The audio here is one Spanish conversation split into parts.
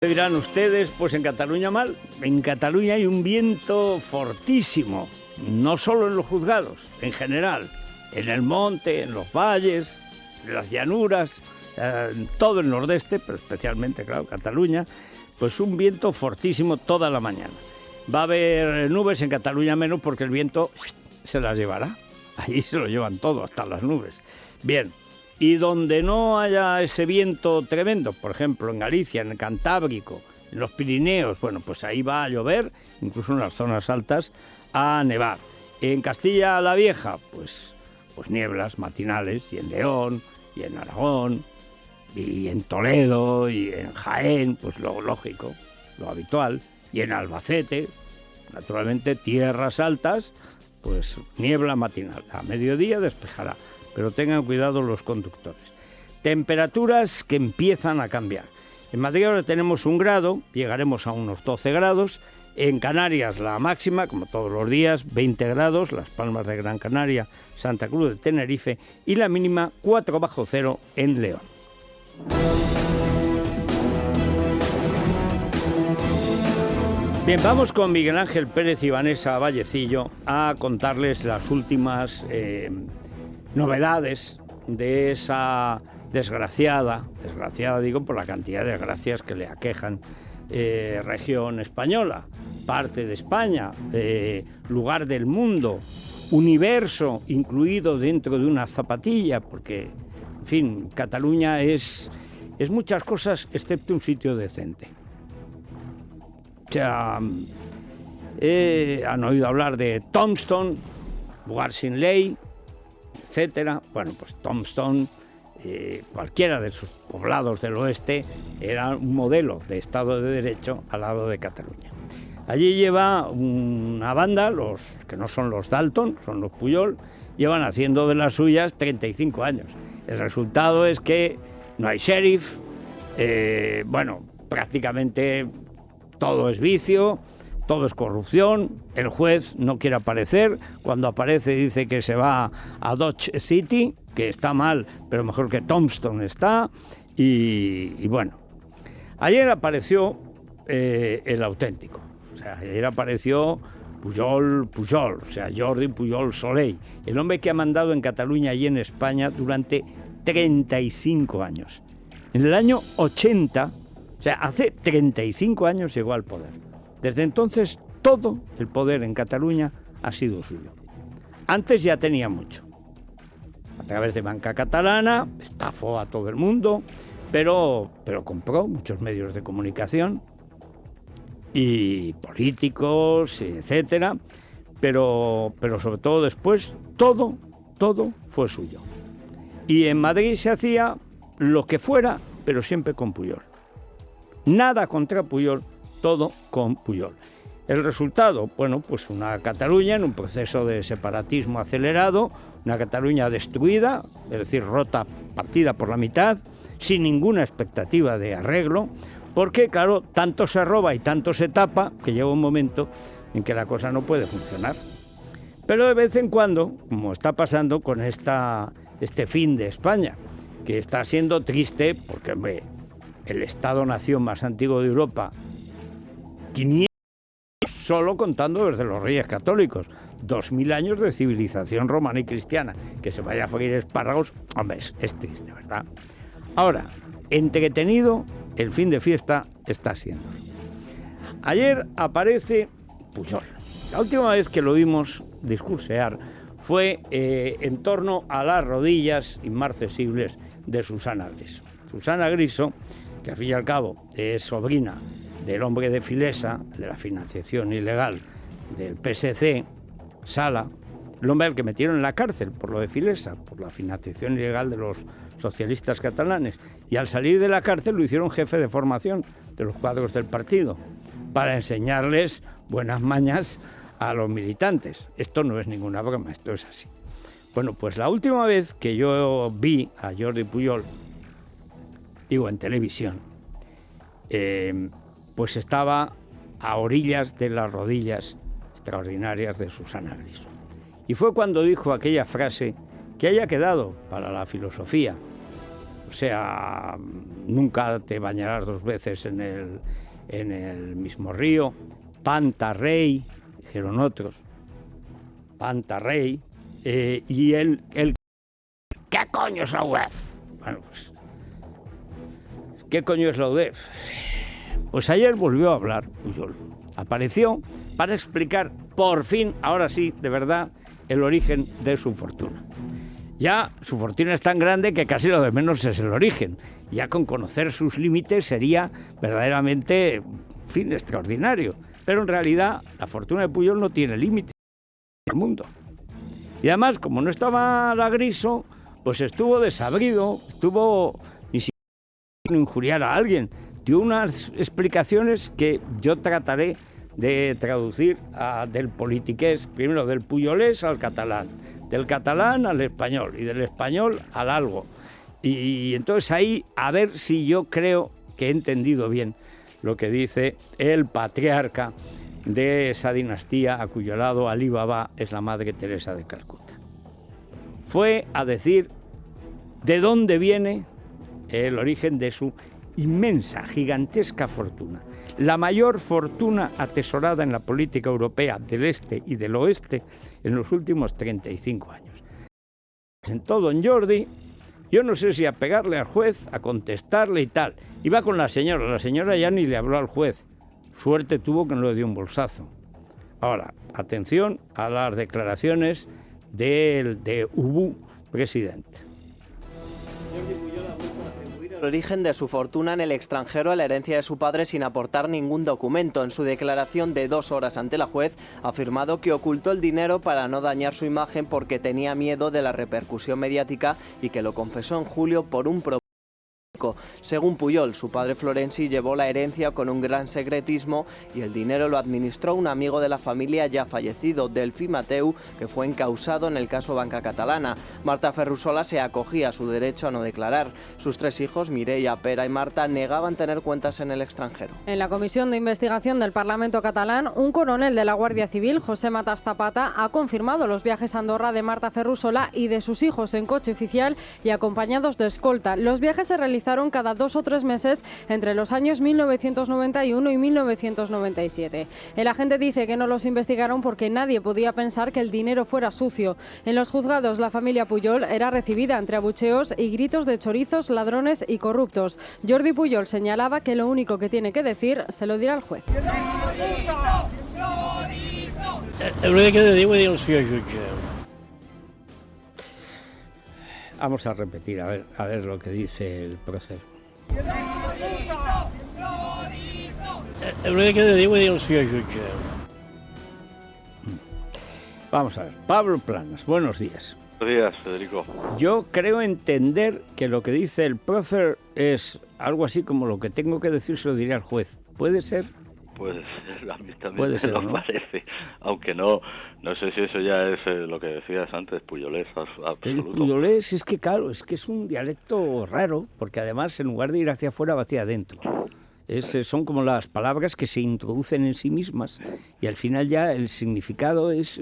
Dirán ustedes, pues en Cataluña mal. En Cataluña hay un viento fortísimo, no solo en los juzgados, en general, en el monte, en los valles, en las llanuras, en todo el nordeste, pero especialmente, claro, Cataluña, pues un viento fortísimo toda la mañana. Va a haber nubes, en Cataluña menos, porque el viento se las llevará. Allí se lo llevan todo, hasta las nubes. Bien. Y donde no haya ese viento tremendo, por ejemplo, en Galicia, en el Cantábrico, en los Pirineos, bueno, pues ahí va a llover, incluso en las zonas altas, a nevar. En Castilla la Vieja, pues nieblas matinales, y en León, y en Aragón, y en Toledo, y en Jaén, pues lo lógico, lo habitual, y en Albacete, naturalmente, tierras altas, pues niebla matinal. A mediodía despejará. Pero tengan cuidado los conductores. Temperaturas que empiezan a cambiar. En Madrid ahora tenemos 1 grado, llegaremos a unos 12 grados. En Canarias la máxima, como todos los días, 20 grados, Las Palmas de Gran Canaria, Santa Cruz de Tenerife, y la mínima 4 bajo cero en León. Bien, vamos con Miguel Ángel Pérez y Vanessa Vallecillo a contarles las últimas novedades de esa desgraciada digo por la cantidad de desgracias que le aquejan, región española, parte de España, lugar del mundo, universo incluido dentro de una zapatilla, porque, en fin, Cataluña es muchas cosas excepto un sitio decente. O sea, han oído hablar de Tombstone, lugar sin ley, etcétera. Bueno, pues Tombstone, cualquiera de sus poblados del oeste, era un modelo de Estado de Derecho al lado de Cataluña. Allí lleva una banda, los que no son los Dalton, son los Pujol, llevan haciendo de las suyas 35 años. El resultado es que no hay sheriff, bueno, prácticamente todo es vicio, todo es corrupción, el juez no quiere aparecer, cuando aparece dice que se va a Dodge City, que está mal, pero mejor que Tombstone está, y bueno. Ayer apareció el auténtico, o sea, ayer apareció Pujol, o sea, Jordi Pujol Soley, el hombre que ha mandado en Cataluña y en España durante 35 años. En el año 80, o sea, hace 35 años llegó al poder. Desde entonces, todo el poder en Cataluña ha sido suyo. Antes ya tenía mucho. A través de Banca Catalana, estafó a todo el mundo, pero compró muchos medios de comunicación y políticos, etcétera. Pero sobre todo después, todo fue suyo. Y en Madrid se hacía lo que fuera, pero siempre con Pujol. Nada contra Pujol, todo con Pujol. El resultado, bueno, pues una Cataluña en un proceso de separatismo acelerado, una Cataluña destruida, es decir, rota, partida por la mitad, sin ninguna expectativa de arreglo, porque, claro, tanto se roba y tanto se tapa, que llega un momento en que la cosa no puede funcionar. Pero de vez en cuando, como está pasando con este fin de España, que está siendo triste, porque, hombre, el Estado-nación más antiguo de Europa, 500 solo contando desde los Reyes Católicos, 2000 años de civilización romana y cristiana, que se vaya a freír espárragos, hombre, es triste, ¿verdad? Ahora, entretenido, el fin de fiesta está siendo. Ayer aparece Pujol. La última vez que lo vimos discursear fue en torno a las rodillas inmarcesibles de Susana Griso. Susana Griso, que al fin y al cabo es sobrina del hombre de Filesa, de la financiación ilegal del PSC, Sala, el hombre al que metieron en la cárcel por lo de Filesa, por la financiación ilegal de los socialistas catalanes, y al salir de la cárcel lo hicieron jefe de formación de los cuadros del partido, para enseñarles buenas mañas a los militantes. Esto no es ninguna broma, esto es así. Bueno, pues la última vez que yo vi a Jordi Pujol, digo en televisión, pues estaba a orillas de las rodillas extraordinarias de Susana Griso. Y fue cuando dijo aquella frase que haya quedado para la filosofía. O sea, nunca te bañarás 2 veces en en el mismo río, Pantarrey, dijeron otros, Pantarrey, y él, ¿qué coño es la UDEF? Bueno, pues, ¿qué coño es la UDEF? Pues ayer volvió a hablar Pujol, apareció para explicar, por fin, ahora sí, de verdad, el origen de su fortuna. Ya su fortuna es tan grande que casi lo de menos es el origen. Ya con conocer sus límites sería verdaderamente, en fin, extraordinario. Pero en realidad la fortuna de Pujol no tiene límites en el mundo. Y además, como no estaba la Griso, pues estuvo desabrido, estuvo ni siquiera injuriar a alguien. Dio unas explicaciones que yo trataré de traducir del politiqués, primero del pujolés al catalán, del catalán al español y del español al algo. Y entonces ahí, a ver si yo creo que he entendido bien lo que dice el patriarca de esa dinastía a cuyo lado Alí Baba es la Madre Teresa de Calcuta. Fue a decir de dónde viene el origen de su inmensa, gigantesca fortuna. La mayor fortuna atesorada en la política europea del este y del oeste en los últimos 35 años. Sentó don Jordi, yo no sé si a pegarle al juez, a contestarle y tal. Iba con la señora ya ni le habló al juez. Suerte tuvo que no le dio un bolsazo. Ahora, atención a las declaraciones de Ubú, presidente. El origen de su fortuna en el extranjero a la herencia de su padre sin aportar ningún documento. En su declaración de 2 horas ante la juez ha afirmado que ocultó el dinero para no dañar su imagen porque tenía miedo de la repercusión mediática y que lo confesó en julio por un problema. Según Pujol, su padre Florenci llevó la herencia con un gran secretismo y el dinero lo administró un amigo de la familia ya fallecido, Delfí Mateu, que fue encausado en el caso Banca Catalana. Marta Ferrusola se acogía a su derecho a no declarar. Sus 3 hijos, Mireia, Pera y Marta, negaban tener cuentas en el extranjero. En la comisión de investigación del Parlamento catalán, un coronel de la Guardia Civil, José Matas Zapata, ha confirmado los viajes a Andorra de Marta Ferrusola y de sus hijos en coche oficial y acompañados de escolta. Los viajes se realizaron cada 2 o 3 meses entre los años 1991 y 1997. El agente dice que no los investigaron porque nadie podía pensar que el dinero fuera sucio. En los juzgados, la familia Pujol era recibida entre abucheos y gritos de chorizos, ladrones y corruptos. Jordi Pujol señalaba que lo único que tiene que decir se lo dirá al juez. Vamos a repetir, a ver lo que dice el prócer. Vamos a ver, Pablo Planas, buenos días. Buenos días, Federico. Yo creo entender que lo que dice el prócer es algo así como lo que tengo que decir se lo diré al juez. ¿Puede ser? Puede ser, a mí también Puede ser, me lo ¿no? parece, aunque no sé si eso ya es lo que decías antes, pujolés absoluto. El pujolés es que claro, es que es un dialecto raro, porque además en lugar de ir hacia afuera va hacia adentro. Son como las palabras que se introducen en sí mismas y al final ya el significado es...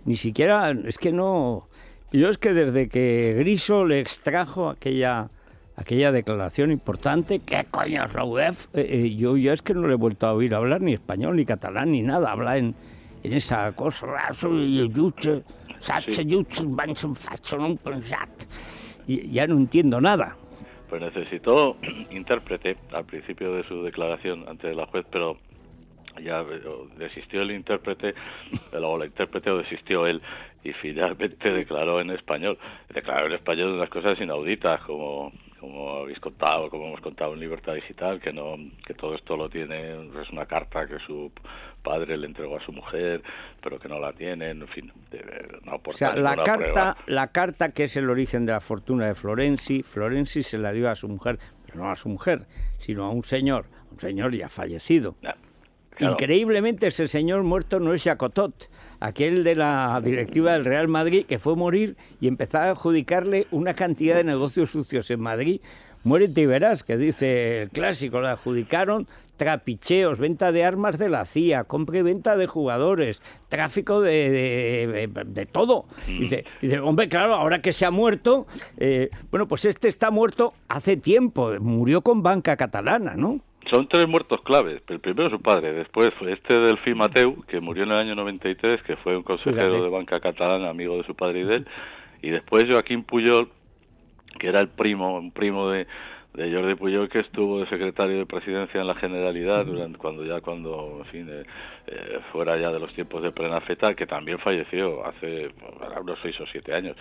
Ni siquiera, es que no... Yo es que desde que Griso le extrajo aquella declaración importante, ¿qué coño es la UDEF? Yo es que no le he vuelto a oír hablar ni español, ni catalán, ni nada. Habla en esa cosa. Y ya no entiendo nada. Pues necesitó intérprete al principio de su declaración ante la juez, pero ya desistió el intérprete, o la intérprete o desistió él, y finalmente declaró en español. Declaró en español unas cosas inauditas, como habéis contado, como hemos contado en Libertad Digital, que todo esto lo tiene, es una carta que su padre le entregó a su mujer, pero que no la tienen, en fin, no aporta. O sea, prueba. La carta que es el origen de la fortuna de Florenci se la dio a su mujer, pero no a su mujer, sino a un señor ya fallecido. Claro. Increíblemente ese señor muerto no es Jacotot, aquel de la directiva del Real Madrid que fue a morir y empezó a adjudicarle una cantidad de negocios sucios en Madrid muérete y verás, que dice el clásico, le adjudicaron trapicheos, venta de armas de la CIA, compra y venta de jugadores, tráfico de todo. Dice, hombre, claro, ahora que se ha muerto, bueno, pues este está muerto hace tiempo, murió con Banca Catalana, ¿no? Son 3 muertos claves. El primero su padre, después fue Delfí Mateu, que murió en el año 93, que fue un consejero de Banca Catalana, amigo de su padre y de él, y después Joaquín Pujol, que era un primo de Jordi Pujol, que estuvo de secretario de presidencia en la Generalidad cuando en fin, fuera ya de los tiempos de plena feta, que también falleció hace unos 6 o 7 años.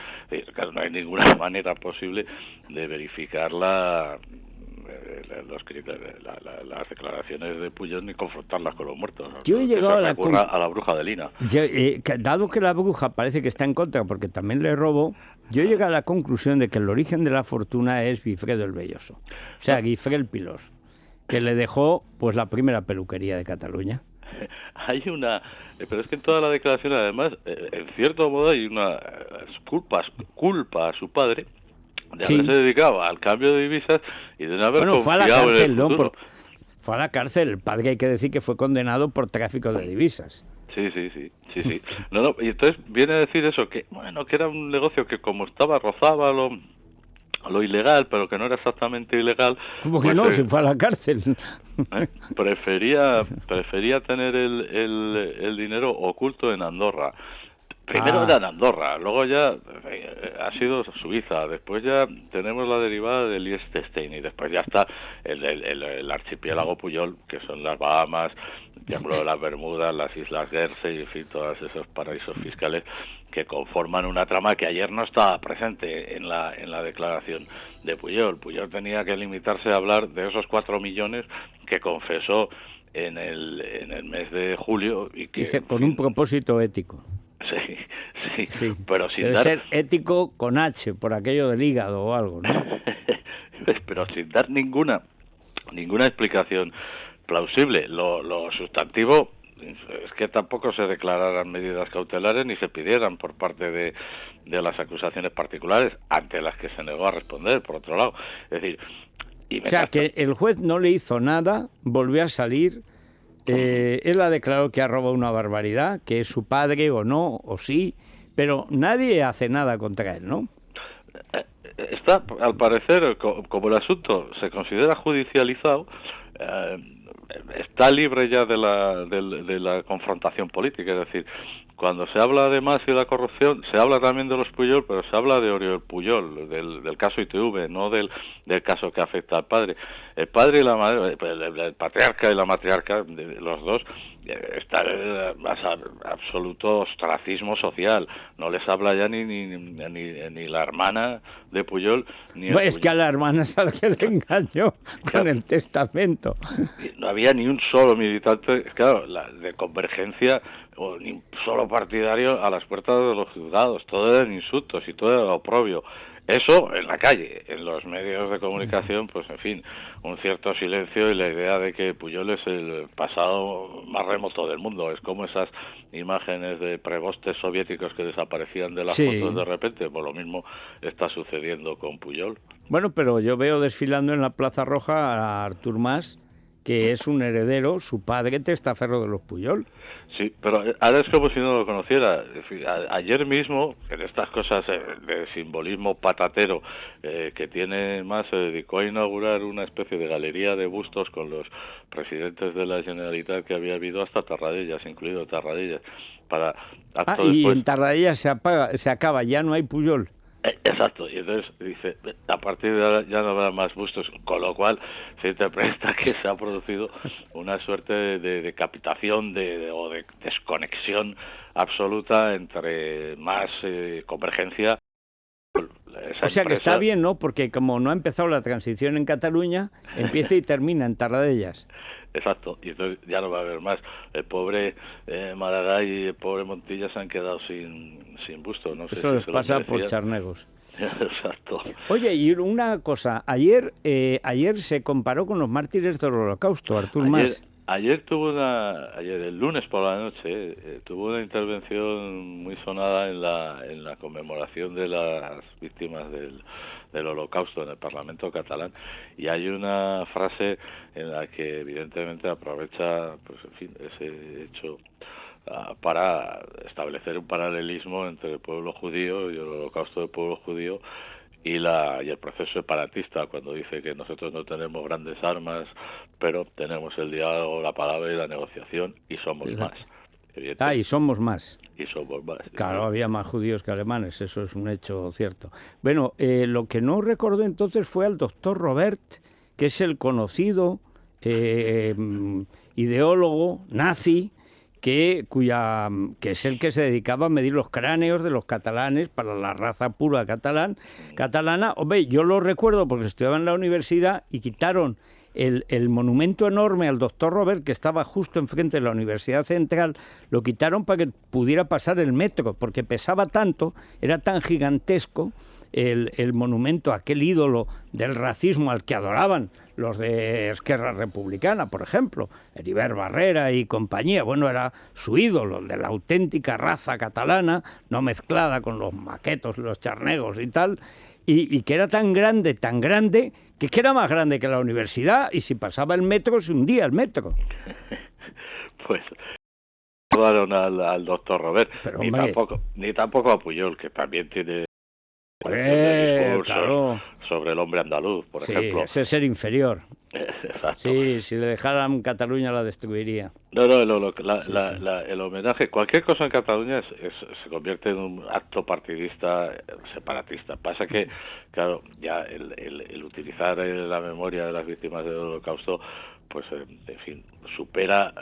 Claro, no hay ninguna manera posible de verificar las declaraciones de Pujol ni confrontarlas con los muertos. Yo he llegado a la bruja de Lina. Dado que la bruja parece que está en contra porque también le robó, yo llegué a la conclusión de que el origen de la fortuna es Guifredo el Velloso, o sea, Guifré el Pilós, que le dejó pues la primera peluquería de Cataluña. Hay una, pero es que en toda la declaración además, en cierto modo hay una culpa a su padre de haberse dedicado al cambio de divisas y de no haber confiado en el futuro. Fue a la cárcel. El padre, hay que decir que fue condenado por tráfico de divisas. Sí. No, y entonces viene a decir eso, que era un negocio que como rozaba lo ilegal, pero que no era exactamente ilegal. ¿Cómo que no? Se fue a la cárcel. Prefería tener el dinero oculto en Andorra. Primero era en Andorra, luego ya ha sido Suiza, después ya tenemos la derivada del Liechtenstein y después ya está el archipiélago Pujol, que son las Bahamas, el Triángulo de las Bermudas, las Islas Guernsey, en fin, todos esos paraísos fiscales que conforman una trama que ayer no estaba presente en la declaración de Pujol. Pujol tenía que limitarse a hablar de esos 4 millones que confesó en el mes de julio y que con un propósito ético. Sí, pero sin debe ser ético con H, por aquello del hígado o algo, ¿no? Pero sin dar ninguna explicación plausible. Lo sustantivo es que tampoco se declararan medidas cautelares ni se pidieran por parte de las acusaciones particulares, ante las que se negó a responder, por otro lado. Es decir, o sea, que el juez no le hizo nada, volvió a salir. Él ha declarado que ha robado una barbaridad, que es su padre o no, o sí, pero nadie hace nada contra él, ¿no? Está, al parecer, como el asunto se considera judicializado, está libre ya de la confrontación política. Es decir, cuando se habla de Mas y la corrupción, se habla también de los Pujol, pero se habla de Oriol Pujol, del caso ITV, no del caso que afecta al padre. El padre y la madre, el patriarca y la matriarca, los dos, están en absoluto ostracismo social. No les habla ya ni la hermana de Pujol, ni el es que a la hermana es al que le engañó con el testamento. No había ni un solo militante, claro, de Convergencia o ni solo partidario a las puertas de los juzgados. Todo eran insultos y todo era oprobio. Eso en la calle, en los medios de comunicación, pues en fin, un cierto silencio y la idea de que Pujol es el pasado más remoto del mundo. Es como esas imágenes de prebostes soviéticos que desaparecían de las fotos de repente. Pues lo mismo está sucediendo con Pujol. Bueno, pero yo veo desfilando en la Plaza Roja a Artur Mas, que es un heredero, su padre testaferro de los Pujol. Sí, pero ahora es como si no lo conociera. Ayer mismo, en estas cosas de simbolismo patatero que tiene Mas, se dedicó a inaugurar una especie de galería de bustos con los presidentes de la Generalitat que había habido hasta Tarradellas, incluido Tarradellas. Y en Tarradellas se acaba, ya no hay Pujol. Exacto, y entonces dice, a partir de ahora ya no habrá más bustos, con lo cual se interpreta que se ha producido una suerte de decapitación o de desconexión absoluta entre Mas Convergencia. O sea que está bien, ¿no? Porque como no ha empezado la transición en Cataluña, empieza y termina en Tarradellas. Exacto, y entonces ya no va a haber más. El pobre Maragall y el pobre Montilla se han quedado sin busto. No sé Eso les pasa por charnegos. Exacto. Oye, y una cosa, ayer se comparó con los mártires del Holocausto, Artur Mas. Ayer el lunes por la noche, tuvo una intervención muy sonada en la conmemoración de las víctimas del Holocausto en el Parlamento catalán, y hay una frase en la que evidentemente aprovecha, pues en fin, ese hecho para establecer un paralelismo entre el pueblo judío y el Holocausto del pueblo judío y el proceso separatista, cuando dice que nosotros no tenemos grandes armas, pero tenemos el diálogo, la palabra y la negociación, y somos más. Y somos más. Y somos más. Claro, había más judíos que alemanes, eso es un hecho cierto. Bueno, lo que no recordó entonces fue al doctor Robert, que es el conocido ideólogo nazi, que es el que se dedicaba a medir los cráneos de los catalanes para la raza pura catalana. Hombre, yo lo recuerdo porque estudiaba en la universidad y quitaron el monumento enorme al doctor Robert, que estaba justo enfrente de la Universidad Central, lo quitaron para que pudiera pasar el metro, porque pesaba tanto, era tan gigantesco el monumento, aquel ídolo del racismo al que adoraban los de Esquerra Republicana, por ejemplo, Heribert Barrera y compañía. Bueno, era su ídolo, de la auténtica raza catalana, no mezclada con los maquetos, los charnegos y tal, y que era tan grande, que era más grande que la universidad, y si pasaba el metro, se hundía el metro. Pues robaron al doctor Robert, pero, ni tampoco a Pujol, que también tiene claro, sobre el hombre andaluz, por ejemplo. Ese ser inferior. Exacto. Sí, si le dejaran Cataluña la destruiría. No, el homenaje, cualquier cosa en Cataluña se convierte en un acto partidista separatista. Pasa que, claro, ya el utilizar la memoria de las víctimas del Holocausto, pues en fin, supera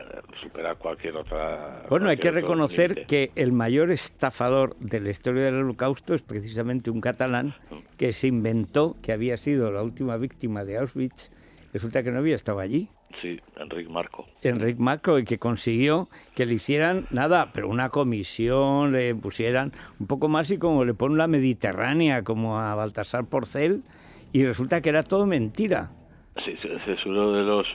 cualquier otra. Bueno, hay que reconocer que el mayor estafador de la historia del Holocausto es precisamente un catalán que se inventó que había sido la última víctima de Auschwitz. Resulta que no había estado allí. Sí, Enric Marco, y que consiguió que le hicieran pero una comisión, le pusieran un poco más, y como le ponen la Mediterránea, como a Baltasar Porcel, y resulta que era todo mentira. Sí, ese es uno de los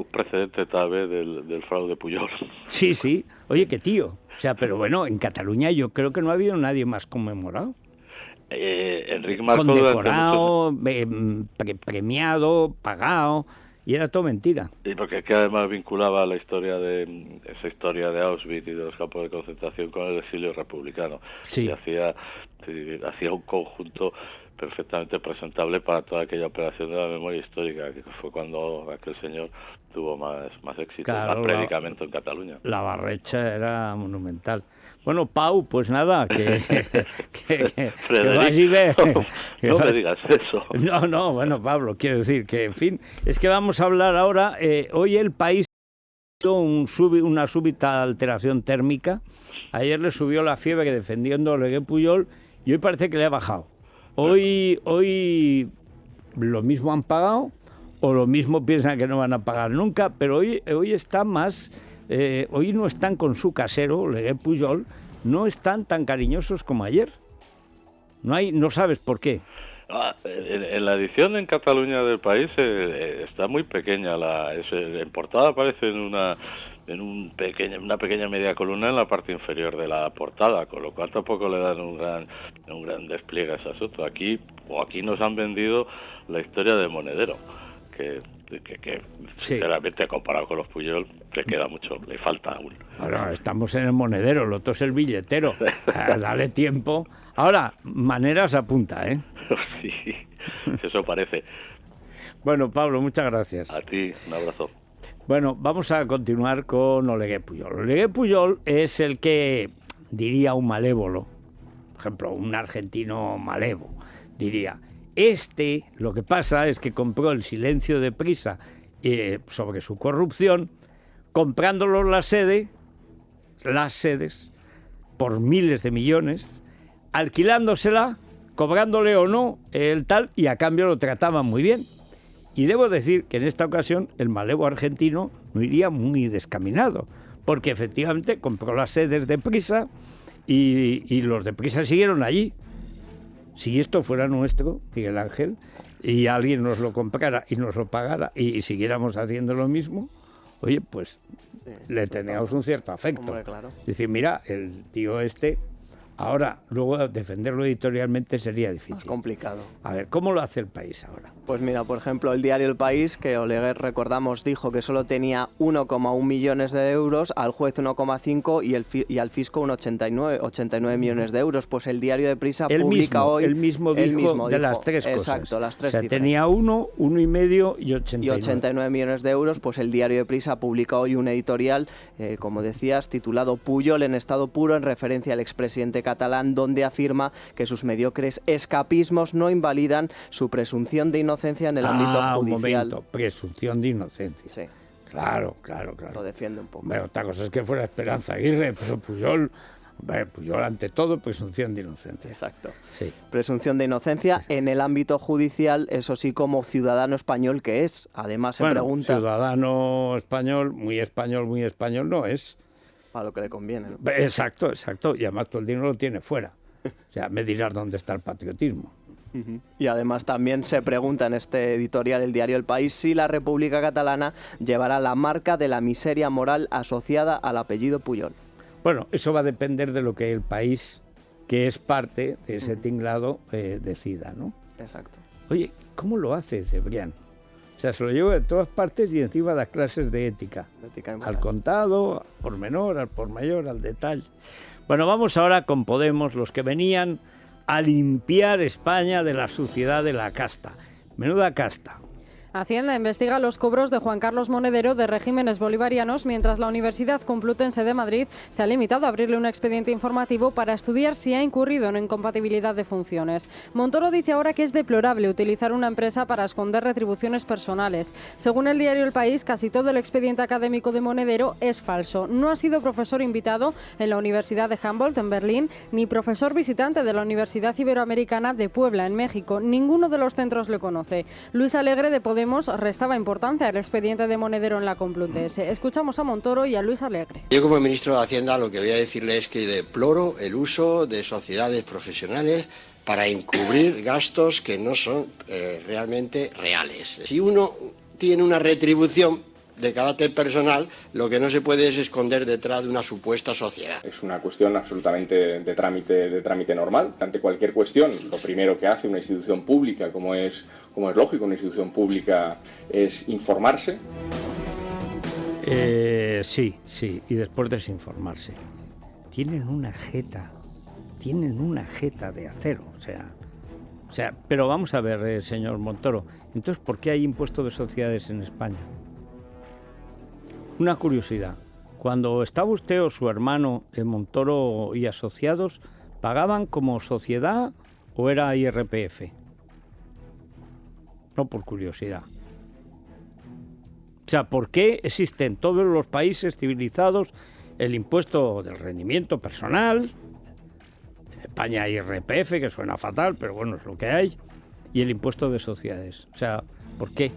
precedentes tal vez del fraude Pujol. Sí. Oye, qué tío. O sea, pero bueno, en Cataluña yo creo que no ha habido nadie más conmemorado. Enric Marco condecorado, premiado, pagado, y era todo mentira. Y porque es que además vinculaba esa historia de Auschwitz y de los campos de concentración con el exilio republicano. Sí. Y hacía un conjunto perfectamente presentable para toda aquella operación de la memoria histórica, que fue cuando aquel señor tuvo más éxito, claro, más predicamento en Cataluña. La barrecha era monumental. Bueno, Pau, pues nada, que vas y ves. No me digas eso. No, bueno, Pablo, quiero decir que, en fin, es que vamos a hablar ahora, hoy el país una súbita alteración térmica. Ayer le subió la fiebre defendiendo a Oleguer Pujol y hoy parece que le ha bajado. Hoy lo mismo han pagado, o lo mismo piensan que no van a pagar nunca, pero hoy está más, hoy no están con su casero, Oleguer Pujol, no están tan cariñosos como ayer. No sabes por qué. En la edición en Cataluña del País está muy pequeña, en portada aparece en una pequeña media columna en la parte inferior de la portada, con lo cual tampoco le dan un gran despliegue a ese asunto. Aquí nos han vendido la historia de Monedero, que sinceramente, comparado con los Pujol, le queda mucho, le falta aún. Ahora estamos en el Monedero, el otro es el billetero. Dale tiempo. Ahora, maneras apunta, ¿eh? Sí, eso parece. Bueno, Pablo, muchas gracias. A ti, un abrazo. Bueno, vamos a continuar con Oleguer Pujol. Oleguer Pujol es el que diría un malévolo, por ejemplo, un argentino malevo, diría: lo que pasa es que compró el silencio de Prisa sobre su corrupción, comprándolos las sedes, por miles de millones, alquilándosela, cobrándole o no el tal, y a cambio lo trataban muy bien. Y debo decir que en esta ocasión el malevo argentino no iría muy descaminado, porque efectivamente compró las sedes de Prisa y los de Prisa siguieron allí. Si esto fuera nuestro, Miguel Ángel, y alguien nos lo comprara y nos lo pagara y siguiéramos haciendo lo mismo, oye, pues le teníamos un cierto afecto. Hombre, claro. Es decir, mira, el tío Ahora, luego defenderlo editorialmente sería difícil. Más complicado. A ver, ¿cómo lo hace el país ahora? Pues mira, por ejemplo, el diario El País, que Oleguer, recordamos, dijo que solo tenía 1,1 millones de euros, al juez 1,5 y al fisco 89 millones de euros. Pues el diario de Prisa publica hoy... Él mismo dijo de las tres cosas. Exacto, las tres cifras. Tenía 1,5 y 89. Y 89 millones de euros, pues el diario de Prisa publica hoy un editorial, como decías, titulado Pujol en estado puro, en referencia al expresidente catalán, donde afirma que sus mediocres escapismos no invalidan su presunción de inocencia en el ámbito judicial. Un momento, presunción de inocencia. Sí. Claro. Lo defiende un poco. Pero otra cosa es que fuera Esperanza Aguirre, pero Pujol ante todo, presunción de inocencia. Exacto. Sí. Presunción de inocencia en el ámbito judicial, eso sí, como ciudadano español que es. Además se pregunta... ciudadano español no es. A lo que le conviene, ¿no? Exacto. Y además todo el dinero lo tiene fuera. O sea, me dirás dónde está el patriotismo. Y además también se pregunta en este editorial el diario El País si la República Catalana llevará la marca de la miseria moral asociada al apellido Pujol. Bueno, eso va a depender de lo que el país, que es parte de ese tinglado, decida, ¿no? Exacto. Oye, ¿cómo lo hace Cebrián? O sea, se lo lleva de todas partes y encima da clases de ética. Al contado, al por menor, al por mayor, al detalle. Bueno, vamos ahora con Podemos, los que venían a limpiar España de la suciedad de la casta. Menuda casta. Hacienda investiga los cobros de Juan Carlos Monedero de regímenes bolivarianos, mientras la Universidad Complutense de Madrid se ha limitado a abrirle un expediente informativo para estudiar si ha incurrido en incompatibilidad de funciones. Montoro dice ahora que es deplorable utilizar una empresa para esconder retribuciones personales. Según el diario El País, casi todo el expediente académico de Monedero es falso. No ha sido profesor invitado en la Universidad de Humboldt en Berlín, ni profesor visitante de la Universidad Iberoamericana de Puebla en México. Ninguno de los centros le conoce. Luis Alegre de Podemos restaba importancia al expediente de Monedero en la Complutense. Escuchamos a Montoro y a Luis Alegre. Yo como ministro de Hacienda lo que voy a decirle es que deploro el uso de sociedades profesionales para encubrir gastos que no son realmente reales. Si uno tiene una retribución de carácter personal, lo que no se puede es esconder detrás de una supuesta sociedad. Es una cuestión absolutamente de trámite normal. Ante cualquier cuestión, lo primero que hace una institución pública, como es lógico, una institución pública, es informarse. Sí, y después desinformarse. Tienen una jeta de acero, o sea, pero vamos a ver, señor Montoro, entonces, ¿por qué hay impuesto de sociedades en España? Una curiosidad, cuando estaba usted o su hermano en Montoro y Asociados, ¿pagaban como sociedad o era IRPF? No, por curiosidad. O sea, ¿por qué existe en todos los países civilizados el impuesto del rendimiento personal? En España hay IRPF, que suena fatal, pero bueno, es lo que hay, y el impuesto de sociedades. O sea, ¿por qué?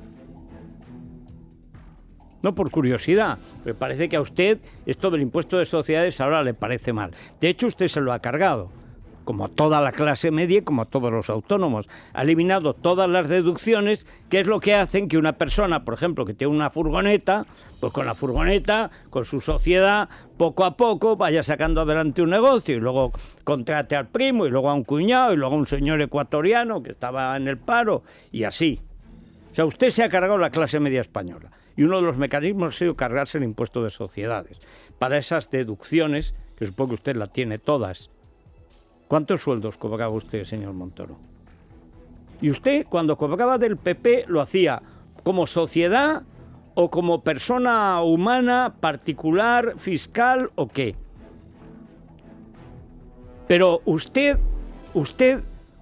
No, por curiosidad. Me parece que a usted esto del impuesto de sociedades ahora le parece mal. De hecho, usted se lo ha cargado, como toda la clase media y como todos los autónomos. Ha eliminado todas las deducciones, que es lo que hacen que una persona, por ejemplo, que tiene una furgoneta, pues con la furgoneta, con su sociedad, poco a poco vaya sacando adelante un negocio y luego contrate al primo y luego a un cuñado y luego a un señor ecuatoriano que estaba en el paro y así. O sea, usted se ha cargado la clase media española. Y uno de los mecanismos ha sido cargarse el impuesto de sociedades. Para esas deducciones, que supongo que usted la tiene todas. ¿Cuántos sueldos cobraba usted, señor Montoro? Y usted, cuando cobraba del PP, lo hacía como sociedad o como persona humana, particular, fiscal o qué. Pero usted,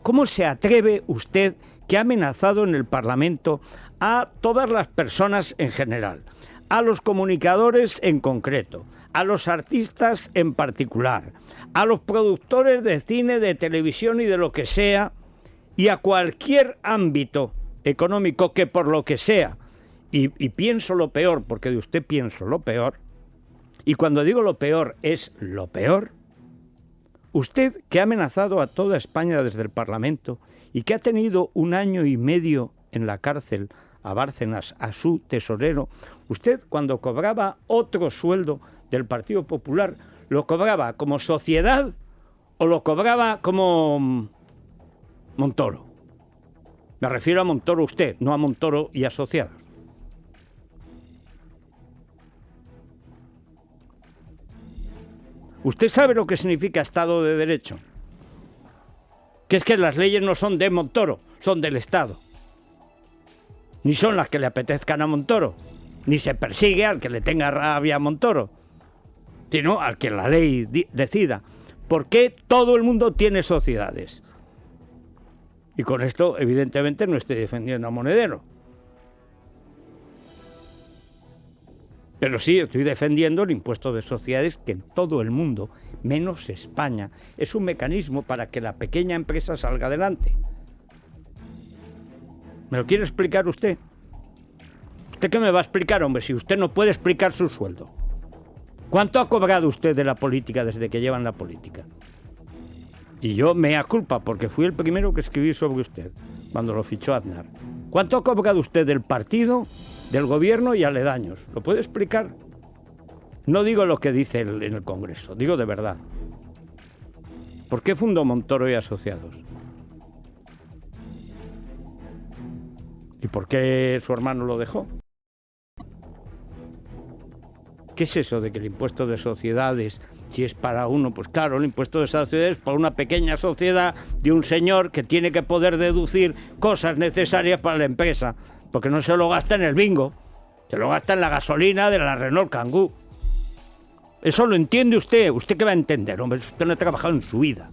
¿cómo se atreve usted, que ha amenazado en el Parlamento a todas las personas en general, a los comunicadores en concreto, a los artistas en particular, a los productores de cine, de televisión y de lo que sea, y a cualquier ámbito económico que por lo que sea, y pienso lo peor, porque de usted pienso lo peor, y cuando digo lo peor es lo peor, usted que ha amenazado a toda España desde el Parlamento y que ha tenido 1 año y medio en la cárcel a Bárcenas, a su tesorero, usted cuando cobraba otro sueldo del Partido Popular, ¿lo cobraba como sociedad o lo cobraba como Montoro. Me refiero a Montoro usted, no a Montoro y asociados. ¿Usted sabe lo que significa Estado de Derecho? Que es que las leyes no son de Montoro, son del Estado. Ni son las que le apetezcan a Montoro, ni se persigue al que le tenga rabia a Montoro, sino al que la ley decida. ¿Por qué todo el mundo tiene sociedades? Y con esto, evidentemente, no estoy defendiendo a Monedero. Pero sí estoy defendiendo el impuesto de sociedades, que en todo el mundo, menos España, es un mecanismo para que la pequeña empresa salga adelante. ¿Me lo quiere explicar usted? ¿Usted qué me va a explicar, hombre, si usted no puede explicar su sueldo? ¿Cuánto ha cobrado usted de la política desde que lleva en la política? Y yo mea culpa, porque fui el primero que escribí sobre usted, cuando lo fichó Aznar. ¿Cuánto ha cobrado usted del partido, del gobierno y aledaños? ¿Lo puede explicar? No digo lo que dice en el Congreso, digo de verdad. ¿Por qué fundó Montoro y Asociados? ¿Y por qué su hermano lo dejó? ¿Qué es eso de que el impuesto de sociedades, si es para uno? Pues claro, el impuesto de sociedades es para una pequeña sociedad de un señor que tiene que poder deducir cosas necesarias para la empresa, porque no se lo gasta en el bingo, se lo gasta en la gasolina de la Renault Kangoo. Eso lo entiende usted. ¿Usted qué va a entender, hombre? Usted no ha trabajado en su vida.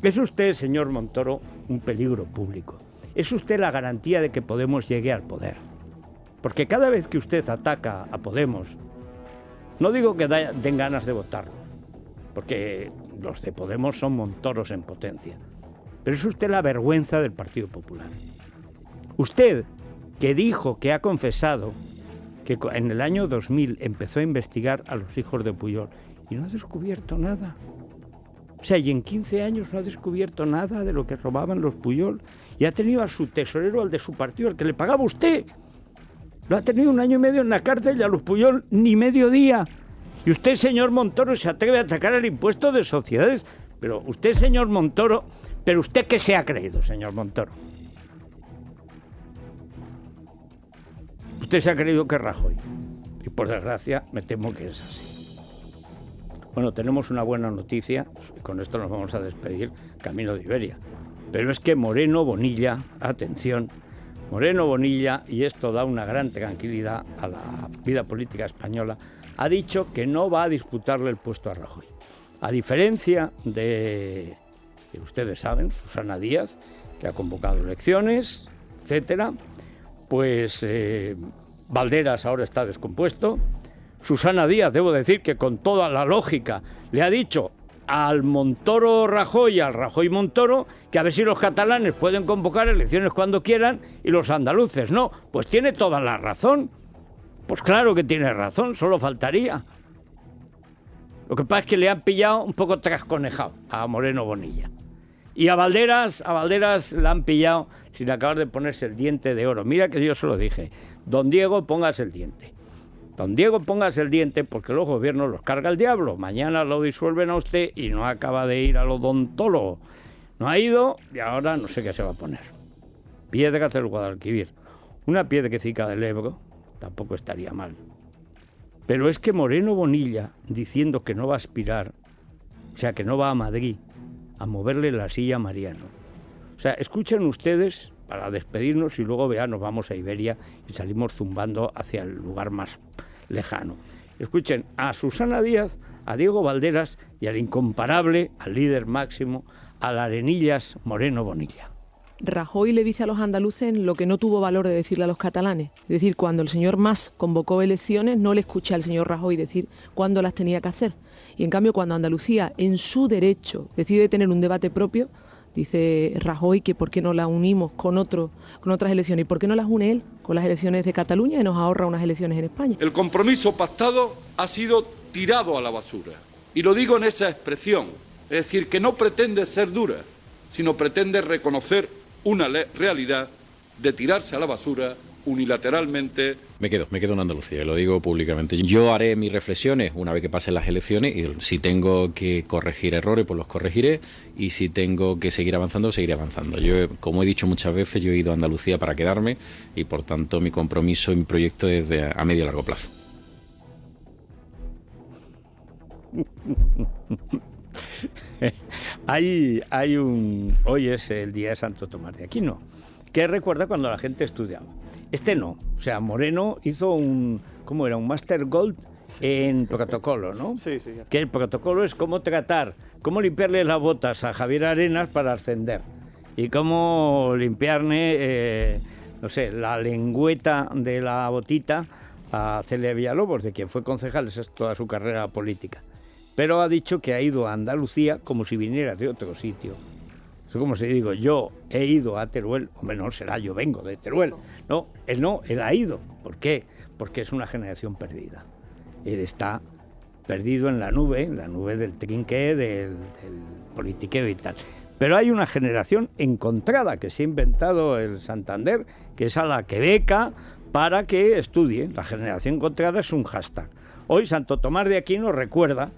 Es usted, señor Montoro, un peligro público. Es usted la garantía de que Podemos llegue al poder. Porque cada vez que usted ataca a Podemos, no digo que den ganas de votarlo, porque los de Podemos son Montoros en potencia, pero es usted la vergüenza del Partido Popular. Usted, que dijo, que ha confesado, que en el año 2000 empezó a investigar a los hijos de Pujol y no ha descubierto nada. O sea, y en 15 años no ha descubierto nada de lo que robaban los Pujol y ha tenido a su tesorero, al de su partido, al que le pagaba usted. Lo ha tenido 1 año y medio en la cárcel y a los Pujol ni medio día. Y usted, señor Montoro, se atreve a atacar el impuesto de sociedades. Pero usted, señor Montoro, ¿pero usted qué se ha creído, señor Montoro? Usted se ha creído que es Rajoy. Y por desgracia, me temo que es así. Bueno, tenemos una buena noticia, y con esto nos vamos a despedir, camino de Iberia. Pero es que Moreno Bonilla, atención, Moreno Bonilla, y esto da una gran tranquilidad a la vida política española, ha dicho que no va a disputarle el puesto a Rajoy. A diferencia de, que ustedes saben, Susana Díaz, que ha convocado elecciones, etcétera, pues Valderas ahora está descompuesto. Susana Díaz, debo decir que con toda la lógica, le ha dicho al Montoro Rajoy, al Rajoy Montoro, que a ver si los catalanes pueden convocar elecciones cuando quieran y los andaluces no. Pues tiene toda la razón. Pues claro que tiene razón, solo faltaría. Lo que pasa es que le han pillado un poco trasconejado a Moreno Bonilla. Y a Valderas la han pillado sin acabar de ponerse el diente de oro. Mira que yo se lo dije, don Diego, póngase el diente. Don Diego, póngase el diente porque los gobiernos los carga el diablo. Mañana lo disuelven a usted y no acaba de ir al odontólogo. No ha ido y ahora no sé qué se va a poner. Piedras del Guadalquivir. Una piedrecica del Ebro tampoco estaría mal. Pero es que Moreno Bonilla, diciendo que no va a aspirar, o sea, que no va a Madrid, a moverle la silla a Mariano. O sea, escuchen ustedes para despedirnos y luego nos vamos a Iberia y salimos zumbando hacia el lugar más lejano. Escuchen a Susana Díaz, a Diego Valderas y al incomparable, al líder máximo, al Arenillas Moreno Bonilla. Rajoy le dice a los andaluces lo que no tuvo valor de decirle a los catalanes. Es decir, cuando el señor Mas convocó elecciones, no le escuché al señor Rajoy decir cuándo las tenía que hacer. Y en cambio, cuando Andalucía, en su derecho, decide tener un debate propio, dice Rajoy que por qué no las unimos con otras elecciones. ¿Y por qué no las une él con las elecciones de Cataluña y nos ahorra unas elecciones en España? El compromiso pactado ha sido tirado a la basura. Y lo digo en esa expresión. Es decir, que no pretende ser dura, sino pretende reconocer una realidad de tirarse a la basura unilateralmente. Me quedo en Andalucía, lo digo públicamente. Yo haré mis reflexiones una vez que pasen las elecciones y si tengo que corregir errores, pues los corregiré y si tengo que seguir avanzando, seguiré avanzando. Yo, como he dicho muchas veces, yo he ido a Andalucía para quedarme y por tanto mi compromiso y mi proyecto es a medio y largo plazo. Hoy es el día de Santo Tomás de Aquino, que recuerda cuando la gente estudiaba. Este no, o sea, Moreno hizo un Master Gold en protocolo, ¿no? Sí. Que el protocolo es cómo limpiarle las botas a Javier Arenas para ascender y cómo limpiarle, la lengüeta de la botita a Celia Villalobos, de quien fue concejal toda su carrera política. Pero ha dicho que ha ido a Andalucía como si viniera de otro sitio. Es como si digo, yo he ido a Teruel, o menos será, yo vengo de Teruel. No, él ha ido. ¿Por qué? Porque es una generación perdida. Él está perdido en la nube del trinqué, del politiqueo y tal. Pero hay una generación encontrada que se ha inventado el Santander, que es a la que beca para que estudie. La generación encontrada es un hashtag. Hoy Santo Tomás de Aquino recuerda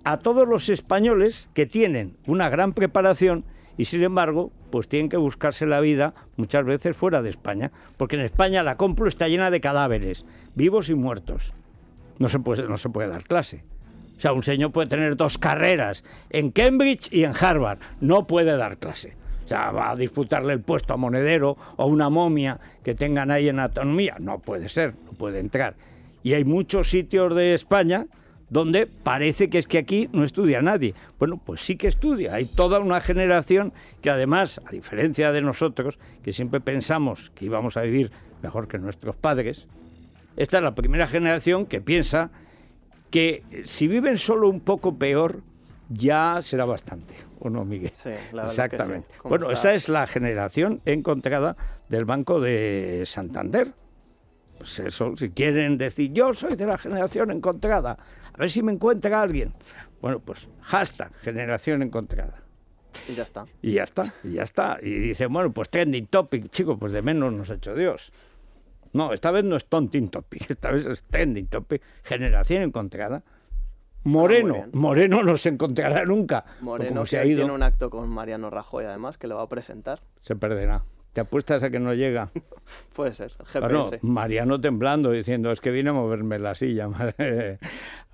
a todos los españoles que tienen una gran preparación y sin embargo, pues tienen que buscarse la vida muchas veces fuera de España, porque en España la Complu está llena de cadáveres, vivos y muertos. No se puede dar clase. O sea, un señor puede tener 2 carreras en Cambridge y en Harvard, no puede dar clase. O sea, va a disputarle el puesto a Monedero o a una momia que tengan ahí en anatomía. No puede ser, no puede entrar. Y hay muchos sitios de España donde parece que es que aquí no estudia nadie. Bueno, pues sí que estudia. Hay toda una generación que además, a diferencia de nosotros, que siempre pensamos que íbamos a vivir mejor que nuestros padres, esta es la primera generación que piensa que si viven solo un poco peor, ya será bastante. ¿O no, Miguel? Sí, la verdad. Exactamente. Que sí. Bueno, esa es la generación encontrada del Banco de Santander. Pues eso, si quieren decir, yo soy de la generación encontrada, a ver si me encuentra alguien. Bueno, pues hashtag generación encontrada. Y ya está. Y ya está. Y dicen, bueno, pues trending topic, chico, pues de menos nos ha hecho Dios. No, esta vez no es tonting topic, esta vez es trending topic, generación encontrada. Moreno no se encontrará nunca. Moreno se ha ido. Tiene un acto con Mariano Rajoy, además, que lo va a presentar. Se perderá. ¿Te apuestas a que no llega? Puede ser, el GPS. Bueno, Mariano temblando, diciendo, es que viene a moverme la silla.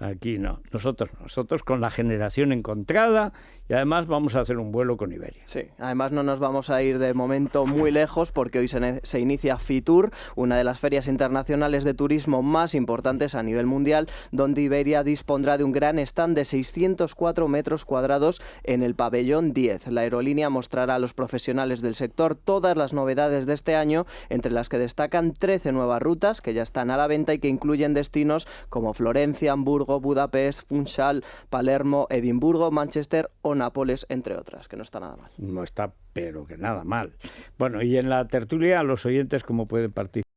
Aquí no. Nosotros con la generación encontrada y además vamos a hacer un vuelo con Iberia. Sí, además no nos vamos a ir de momento muy lejos porque hoy se inicia Fitur, una de las ferias internacionales de turismo más importantes a nivel mundial, donde Iberia dispondrá de un gran stand de 604 metros cuadrados en el pabellón 10. La aerolínea mostrará a los profesionales del sector todas las novedades de este año, entre las que destacan 13 nuevas rutas que ya están a la venta y que incluyen destinos como Florencia, Hamburgo, Budapest, Funchal, Palermo, Edimburgo, Manchester o Nápoles, entre otras, que no está nada mal. No está, pero que nada mal. Bueno, y en la tertulia, los oyentes, ¿cómo pueden participar?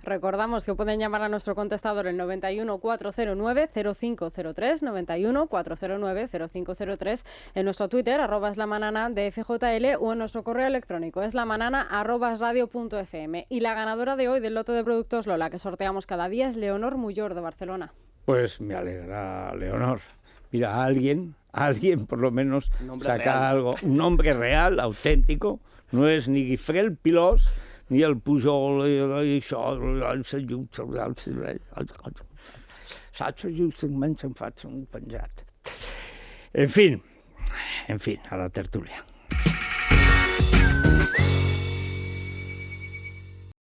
Recordamos que pueden llamar a nuestro contestador el 91 409 0503, 91 409 0503, en nuestro Twitter, @eslamanana de FJL, o en nuestro correo electrónico, eslamanana@radio.fm. Y la ganadora de hoy del lote de productos Lola, que sorteamos cada día, es Leonor Muyor, de Barcelona. Pues me alegra, Leonor. Mira, alguien por lo menos saca algo, un nombre real, auténtico, no es ni Guifrel Pilós, ni el Pujol, en fin, a la tertulia.